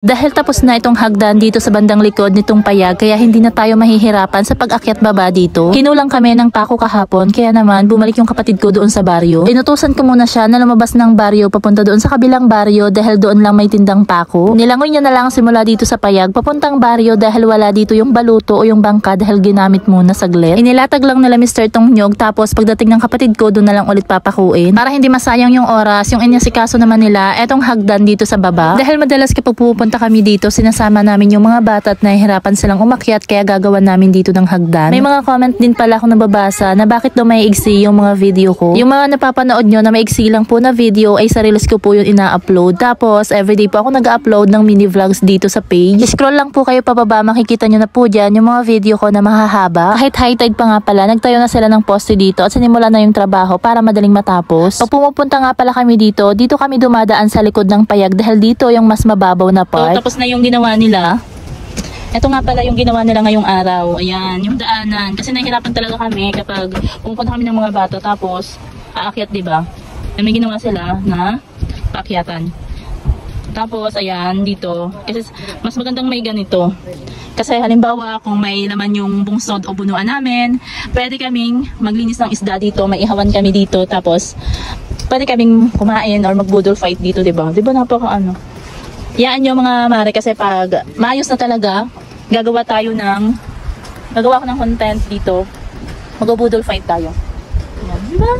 Dahil tapos na itong hagdan dito sa bandang likod nitong payag, kaya hindi na tayo mahihirapan sa pag-akyat baba dito. Kinulang kami ng pako kahapon, kaya naman bumalik yung kapatid ko doon sa baryo. Inutusan ko muna siya na lumabas ng baryo papunta doon sa kabilang baryo dahil doon lang may tindang pako. Nilangoy niya na lang simula dito sa payag papuntang baryo dahil wala dito yung baluto o yung bangka dahil ginamit muna saglit. Inilatag lang nila Mr. tong nyog, tapos pagdating ng kapatid ko doon na lang ulit papakuin. Para hindi masayang yung oras, yung inyasikaso naman nila etong hagdan dito sa baba. Dahil madalas kapag pupunta kami dito, sinasama namin yung mga bata at nahihirapan silang umakyat, kaya gagawan namin dito ng hagdan. May mga comment din pala akong nababasa na bakit daw may igsi yung mga video ko. Yung mga napapanood nyo na may igsi lang po na video ay sa reels ko po yun ina-upload. Tapos everyday po ako nag-upload ng mini vlogs dito sa page. Scroll lang po kayo pababa, makikita nyo na po dyan yung mga video ko na mahahaba. Kahit high tide pa nga pala, nagtayo na sila ng poste dito at sinimula na yung trabaho para madaling matapos. Pag pumupunta nga pala kami dito kami dumadaan sa likod ng payag dahil dito yung mas mababaw na part. Tapos na yung ginawa nila. Ito nga pala yung ginawa nila ngayong araw. Ayan, yung daanan. Kasi nahihirapan talaga kami kapag pupunta kami ng mga bata tapos aakyat, diba? May ginawa sila na paakyatan. Tapos, ayan, dito. Kasi mas magandang may ganito. Kasi halimbawa, kung may laman yung bungsod o bunuan namin, pwede kaming maglinis ng isda dito. May ihawan kami dito. Tapos, pwede kaming kumain or mag-budol fight dito, diba? Diba napaka ano? Yaan nyo mga mare, kasi pag maayos na talaga, gagawa ko ng content dito. Mag-budol fight tayo. Ayan, diba?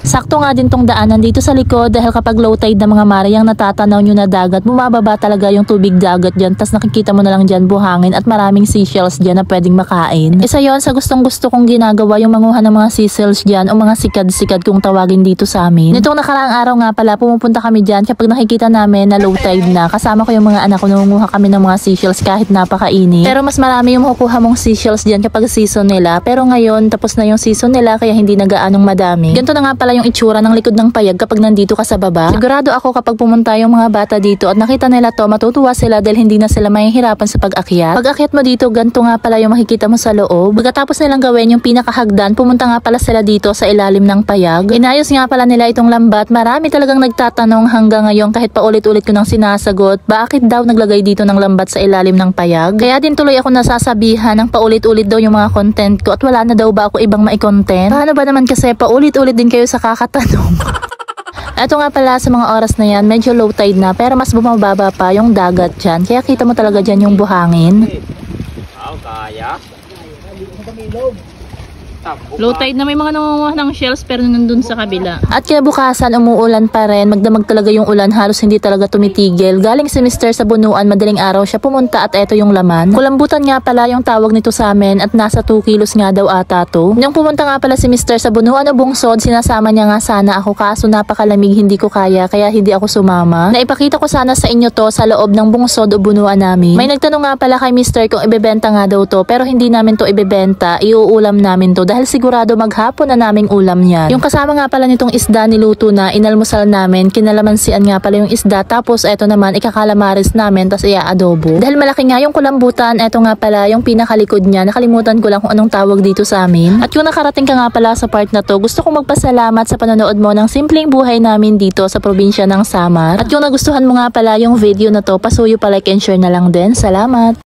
Sakto nga din tong daanan dito sa likod dahil kapag low tide na mga mare, yung natatanaw nyo na dagat, bumababa talaga yung tubig dagat dyan. Tas nakikita mo na lang dyan buhangin at maraming seashells dyan na pwedeng makain. Isa yon sa gustong gusto kong ginagawa, yung manguha ng mga seashells dyan o mga sikad-sikad kung tawagin dito sa amin. Nitong nakaraang araw nga pala, pumupunta kami dyan kapag nakikita namin na low tide na. Kasama ko yung mga anak ko, nangunguha kami ng mga seashells kahit napakainit. Pero mas marami yung makukuha mong seashells dyan kapag season nila. Pero ngayon, tapos na yung season nila kaya hindi na gaanong madami. Ganito na nga pala yung itsura ng likod ng payag kapag nandito ka sa baba. Sigurado ako kapag pumunta yung mga bata dito at nakita nila to, matutuwa sila dahil hindi na sila mahihirapan sa pag-akyat. Pag-akyat mo dito, ganito nga pala yung makikita mo sa loob. Pagkatapos nilang gawin yung pinakahagdan, pumunta nga pala sila dito sa ilalim ng payag. Inayos nga pala nila itong lambat. Marami talagang nagtatanong hanggang ngayon kahit paulit-ulit ko nang sinasagot, bakit daw naglagay dito ng lambat sa ilalim ng payag? Kaya din tuloy ako nasasabihan ng paulit-ulit daw yung mga content ko at wala na daw ba ako ibang mai-content? Paano ba naman kasi paulit-ulit din kayo sa kakatanong? Ito nga pala sa mga oras na yan, medyo low tide na pero mas bumababa pa yung dagat dyan. Kaya kita mo talaga dyan yung buhangin. Kaya? Low tide na, may mga nangunguha ng shells pero nandun sa kabila. At kinabukasan umuulan pa rin, magdamag talaga yung ulan, halos hindi talaga tumitigil. Galing si Mr. sa bunuan, madaling araw siya pumunta at eto yung laman. Kulambutan nga pala yung tawag nito sa amin at nasa 2 kilos nga daw ata to. Nung pumunta nga pala si Mr. sa bunuan o bungsod, sinasama niya nga sana ako kaso napakalamig, hindi ko kaya hindi ako sumama. Naipakita ko sana sa inyo to sa loob ng bungsod o bunuan namin. May nagtanong nga pala kay Mr. kung ibebenta nga daw to pero hindi namin to ibebenta, iuulam namin to dahil sigurado maghapon na naming ulam yan. Yung kasama nga pala nitong isda niluto na, inalmusal namin, kinalamansian nga pala yung isda, tapos eto naman ikakalamaris namin, tas ia-adobo. Dahil malaki nga yung kulambutan, eto nga pala yung pinakalikod niya, nakalimutan ko lang kung anong tawag dito sa amin. At kung nakarating ka nga pala sa part na to, gusto kong magpasalamat sa panonood mo ng simpleng buhay namin dito sa probinsya ng Samar. At kung nagustuhan mo nga pala yung video na to, pasuyo pa like and share na lang din. Salamat!